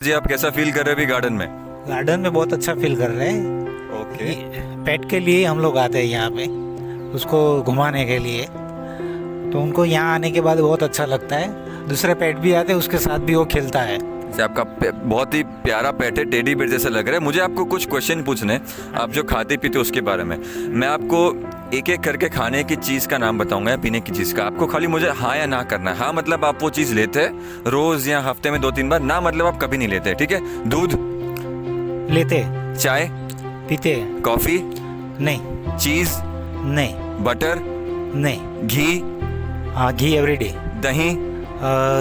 जी आप कैसा फील कर रहे हो अभी गार्डन में? गार्डन में बहुत अच्छा फील कर रहे हैं। ओके। पेट के लिए हम लोग आते हैं यहाँ पे उसको घुमाने के लिए, तो उनको यहाँ आने के बाद बहुत अच्छा लगता है। दूसरे पेट भी आते हैं, उसके साथ भी वो खेलता है। जैसे आपका बहुत ही प्यारा पेट है, टेडी बेयर जैसा लग रहा है। मुझे आपको कुछ क्वेश्चन पूछने, आप जो खाते पीते हो उसके बारे में। मैं आपको एक एक करके खाने की चीज़ का नाम बताऊंगा या पीने की चीज़ का। आपको खाली मुझे हाँ या ना करना है। हाँ मतलब आप वो चीज़ लेते हैं रोज़ या हफ्ते में 2-3 बार। ना मतलब आप कभी नहीं लेते, ठीक है? दूध लेते, चाय पीते, कॉफ़ी नहीं चीज़ नहीं बटर नहीं। घी हाँ, घी एवरीडे। दही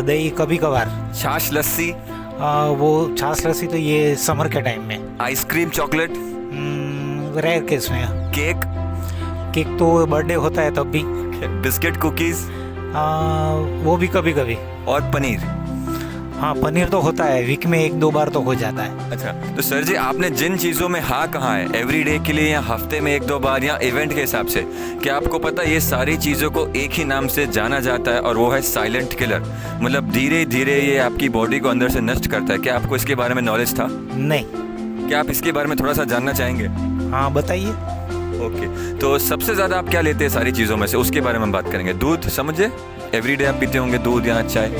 दही कभी कभार। छाछ लस्सी वो छाछ लस्सी तो ये समर के टाइम में। आइसक्रीम चॉकलेट रेयर केस में। केक केक तो बर्थडे होता है तब भी। बिस्किट कुकीज़ वो भी कभी कभी। और पनीर। हाँ, पनीर तो होता है, वीक में 1-2 बार तो हो जाता है। अच्छा, तो सर जी आपने जिन चीज़ों में हाँ कहा है एवरीडे के लिए या हफ्ते में 1-2 बार या इवेंट के हिसाब से, क्या आपको पता है ये सारी चीज़ों को एक ही नाम से जाना जाता है और वो है साइलेंट किलर। मतलब धीरे धीरे ये आपकी बॉडी को अंदर से नष्ट करता है। क्या आपको इसके बारे में नॉलेज था? नहीं। क्या आप इसके बारे में थोड़ा सा जानना चाहेंगे? हाँ, बताइए। ओके, तो सबसे ज़्यादा आप क्या लेते हैं सारी चीज़ों में से, उसके बारे में हम बात करेंगे। दूध समझे, एवरीडे आप पीते होंगे दूध या चाय।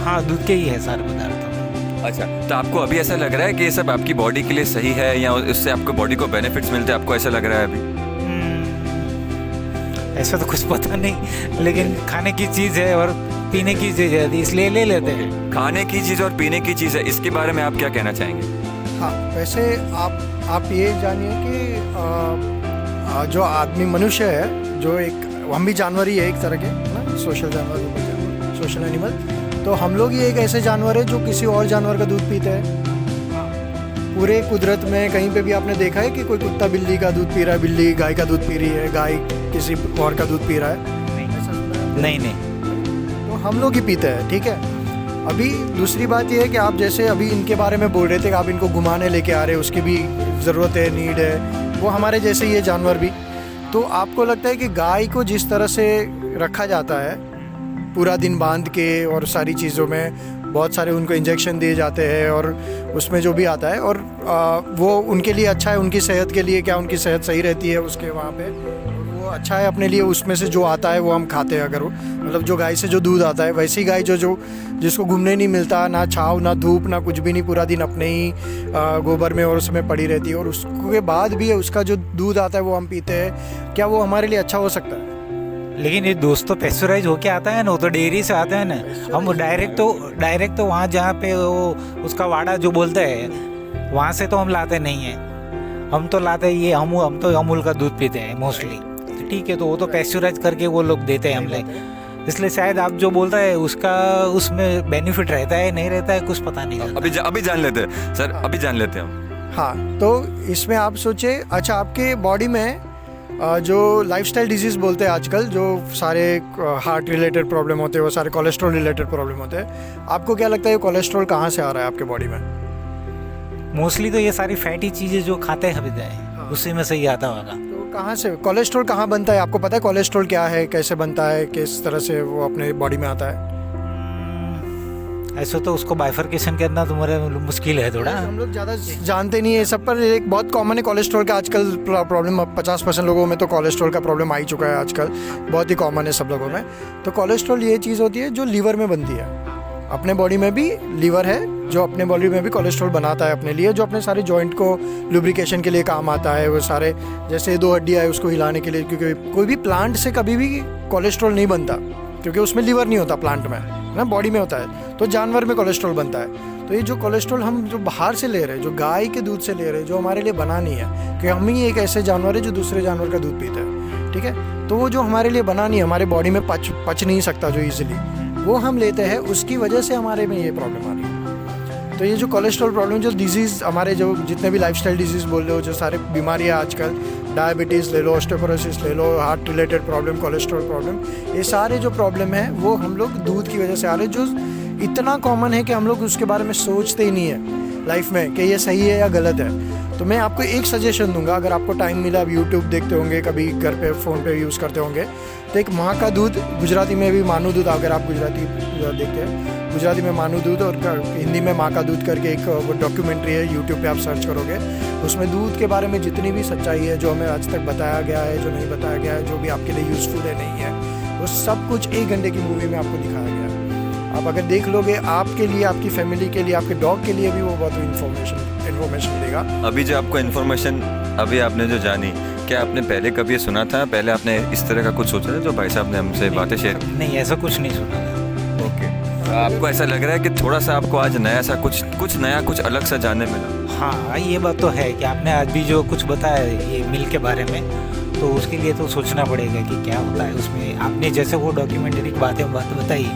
हाँ, दूध के ही है सारे पदार्थ। अच्छा, तो आपको अभी ऐसा लग रहा है कि ये सब आपकी बॉडी के लिए सही है या इससे आपको बॉडी को बेनिफिट्स मिलते हैं? आपको ऐसा लग रहा है अभी? ऐसा तो कुछ पता नहीं, लेकिन खाने की चीज़ है और पीने की चीज़ है, इसलिए ले लेते हैं। खाने की चीज़ और पीने की चीज़ है, इसके बारे में आप क्या कहना चाहेंगे? हाँ, वैसे आप ये जानिए कि जो आदमी मनुष्य है, जो एक हम भी जानवर ही है एक तरह के ना, सोशल जानवर, सोशल एनिमल। तो हम लोग ही एक ऐसे जानवर है जो किसी और जानवर का दूध पीते हैं। पूरे कुदरत में कहीं पे भी आपने देखा है कि कोई कुत्ता बिल्ली का दूध पी रहा है, बिल्ली गाय का दूध पी रही है, गाय किसी और का दूध पी रहा है? नहीं नहीं। तो हम लोग ही पीते हैं, ठीक है। अभी दूसरी बात यह है कि आप जैसे अभी इनके बारे में बोल रहे थे कि आप इनको घुमाने लेके आ रहे हैं, उसकी भी ज़रूरत है, नीड है, वो हमारे जैसे ही है जानवर भी। तो आपको लगता है कि गाय को जिस तरह से रखा जाता है पूरा दिन बांध के और सारी चीज़ों में बहुत सारे उनको इंजेक्शन दिए जाते हैं और उसमें जो भी आता है, और वो उनके लिए अच्छा है, उनकी सेहत के लिए, क्या उनकी सेहत सही रहती है उसके वहाँ पे, वो अच्छा है अपने लिए। उसमें से जो आता है वो हम खाते हैं। अगर वो मतलब जो गाय से जो दूध आता है, वैसी गाय जो जिसको घूमने नहीं मिलता, ना छाँव ना धूप ना कुछ भी नहीं, पूरा दिन अपने ही गोबर में और उसमें पड़ी रहती है, और उसके बाद भी उसका जो दूध आता है वो हम पीते हैं, क्या वो हमारे लिए अच्छा हो सकता है? लेकिन ये दोस्त तो पेस्चराइज होके आता है ना, वो तो डेयरी से आता है ना। हम डायरेक्ट तो वहाँ जहाँ पे वो उसका वाड़ा जो बोलते हैं वहाँ से तो हम लाते नहीं हैं। हम तो लाते हैं ये हम तो अमूल का दूध पीते हैं मोस्टली, ठीक है। तो वो तो पेस्चराइज करके वो लोग देते हैं हमले, इसलिए शायद आप जो बोलता है उसका उसमें बेनिफिट रहता है नहीं रहता है कुछ पता नहीं चलता। अभी जान लेते हैं सर, अभी जान लेते हैं हम। हाँ, तो इसमें आप सोचे, अच्छा आपके बॉडी में जो लाइफस्टाइल डिजीज़ बोलते हैं आजकल, जो सारे हार्ट रिलेटेड प्रॉब्लम होते हैं, वो सारे कोलेस्ट्रॉल रिलेटेड प्रॉब्लम होते हैं, आपको क्या लगता है कोलेस्ट्रॉल कहाँ से आ रहा है आपके बॉडी में? मोस्टली तो ये सारी फैटी चीज़ें जो खाते हैं अभी जाए उसी में से ही आता होगा। तो कहाँ से कोलेस्ट्रॉल कहाँ बनता है? आपको पता है कोलेस्ट्रॉल क्या है, कैसे बनता है, किस तरह से वो अपने बॉडी में आता है? ऐसे तो उसको बाइफर्केशन करना तुम्हारे मुश्किल है थोड़ा। हम लोग ज़्यादा जानते नहीं है सब, पर एक बहुत कॉमन है कोलेस्ट्रॉल का आजकल प्रॉब्लम। 50% लोगों में तो कोलेस्ट्रॉल का प्रॉब्लम आ ही चुका है आजकल, बहुत ही कॉमन है सब लोगों में। तो कोलेस्ट्रॉल ये चीज़ होती है जो लीवर में बनती है। अपने बॉडी में भी लीवर है जो अपने बॉडी में भी कोलेस्ट्रॉल बनाता है अपने लिए, जो अपने सारे जॉइंट को लुब्रिकेशन के लिए काम आता है। वो सारे जैसे 2 हड्डियाँ है उसको हिलाने के लिए, क्योंकि कोई भी प्लांट से कभी भी कोलेस्ट्रॉल नहीं बनता, क्योंकि उसमें लीवर नहीं होता प्लांट में ना, बॉडी में होता है। तो जानवर में कोलेस्ट्रॉल बनता है। तो ये जो कोलेस्ट्रॉल हम जो बाहर से ले रहे हैं, जो गाय के दूध से ले रहे हैं, जो हमारे लिए बना नहीं है, क्योंकि हम ही एक ऐसे जानवर है जो दूसरे जानवर का दूध पीते हैं, ठीक है। तो वो जो हमारे लिए बना नहीं है, हमारे बॉडी में पच नहीं सकता जो ईजिली, वो हम लेते हैं, उसकी वजह से हमारे में ये प्रॉब्लम आ रही है। तो ये जो कोलेस्ट्रॉल प्रॉब्लम, जो डिजीज़ हमारे जो जितने भी लाइफस्टाइल डिजीज़ बोल रहे हो, जो सारे बीमारियाँ आजकल, डायबिटीज़ ले लो, ऑस्टियोपोरोसिस ले लो, heart related problem, cholesterol problem, ये सारे जो प्रॉब्लम है वो हम लोग दूध की वजह से आ रहे हैं, जो इतना कॉमन है कि हम लोग उसके बारे में सोचते ही नहीं है लाइफ में कि ये सही है या गलत है। तो मैं आपको एक सजेशन दूंगा, अगर आपको टाइम मिला, आप यूट्यूब देखते होंगे, कभी घर पे फ़ोन पे यूज़ करते होंगे, तो एक माँ का दूध, गुजराती में भी मानू दूध, अगर आप गुजराती देखते हैं गुजराती में मानु दूध और हिंदी में माँ का दूध करके एक वो डॉक्यूमेंट्री है, यूट्यूब पे आप सर्च करोगे, उसमें दूध के बारे में जितनी भी सच्चाई है, जो हमें आज तक बताया गया है, जो नहीं बताया गया है, जो भी आपके लिए यूज़फुल है नहीं है, वो सब कुछ 1 घंटे की मूवी में आपको दिखाया गया है। आप अगर देख लोगे, आपके लिए, आपकी फैमिली के लिए, आपके डॉग के लिए भी वो बहुत इन्फॉर्मेशन मिलेगा। अभी जो आपको इन्फॉर्मेशन अभी आपने जो जानी, क्या आपने पहले कभी ये सुना था? पहले आपने इस तरह का कुछ सोचा था जो भाई साहब ने हमसे बातें शेयर की? नहीं, ऐसा कुछ नहीं सुना था। ओके, तो आपको ऐसा लग रहा है कि थोड़ा सा आपको आज नया सा कुछ नया, कुछ अलग सा जानने मिला? हाँ, ये बात तो है कि आपने आज भी जो कुछ बताया ये मिल के बारे में, तो उसके लिए तो सोचना पड़ेगा कि क्या होता है उसमें। आपने जैसे वो डॉक्यूमेंट्री की बात बताई,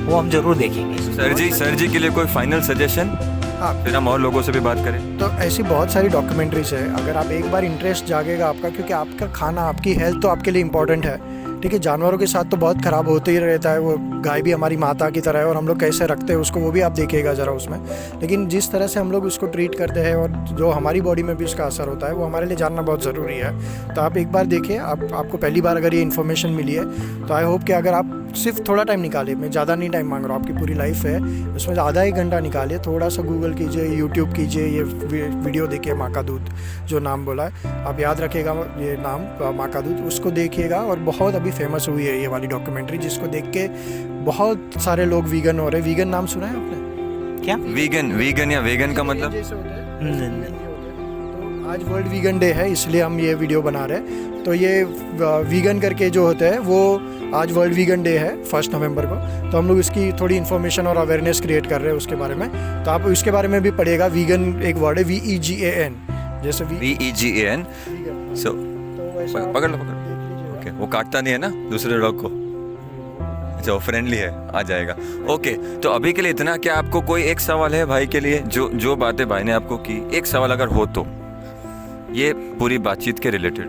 वो हम जरूर देखेंगे। सर जी के लिए कोई फाइनल सजेशन? हाँ, फिर हम और लोगों से भी बात करें। तो ऐसी बहुत सारी डॉक्यूमेंट्रीज है, अगर आप एक बार इंटरेस्ट जागेगा आपका, क्योंकि आपका खाना, आपकी हेल्थ तो आपके लिए इम्पोर्टेंट है, ठीक है। जानवरों के साथ तो बहुत ख़राब होते ही रहता है, वो गाय भी हमारी माता की तरह है और हम लोग कैसे रखते हैं उसको, वो भी आप देखिएगा ज़रा उसमें। लेकिन जिस तरह से हम लोग उसको ट्रीट करते हैं और जो हमारी बॉडी में भी उसका असर होता है, वो हमारे लिए जानना बहुत ज़रूरी है। तो आप एक बार देखिए, आपको पहली बार अगर ये इन्फॉर्मेशन मिली है, तो आई होप कि अगर आप सिर्फ थोड़ा टाइम निकालिए, मैं ज़्यादा नहीं टाइम मांग रहा हूँ, आपकी पूरी लाइफ है, उसमें आधा 1 घंटा निकालिए, थोड़ा सा गूगल कीजिए, यूट्यूब कीजिए, ये वीडियो देखिए, माँ का दूध जो नाम बोला है, आप याद रखिएगा ये नाम, माँ का दूध, उसको देखिएगा। और बहुत अभी फेमस हुई है ये वाली डॉक्यूमेंट्री, जिसको देख के बहुत सारे लोग वीगन हो रहे हैं। वीगन नाम सुना है आपने? क्या वीगन या वेगन का मतलब? जैसे होता है। तो आज वर्ल्ड वीगन डे है, इसलिए हम ये वीडियो बना रहे हैं। तो ये वीगन करके जो होते हैं, वो आज वर्ल्ड वीगन डे है 1 नवंबर को, तो हम लोग इसकी थोड़ी इन्फॉर्मेशन और अवेयरनेस क्रिएट कर रहे हैं उसके बारे में। तो आप इसके बारे में भी पढ़िएगा। वीगन एक वर्ड है, VEGAN, जैसे VEGAN। सो पकड़ लो। ओके, वो काटता नहीं है ना दूसरे लोग को? अच्छा, वो फ्रेंडली है, आ जाएगा। ओके, तो अभी के लिए इतना। क्या आपको कोई एक सवाल है भाई के लिए, जो बातें भाई ने आपको की, एक सवाल अगर हो तो, ये पूरी बातचीत के रिलेटेड?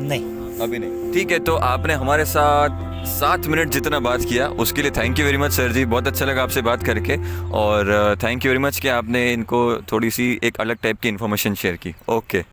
नहीं, अभी नहीं। ठीक है, तो आपने हमारे साथ 7 मिनट जितना बात किया, उसके लिए thank you very much sir ji. बहुत अच्छा लगा आपसे बात करके, और थैंक यू वेरी मच कि आपने इनको थोड़ी सी एक अलग टाइप की इन्फॉर्मेशन शेयर की। ओके।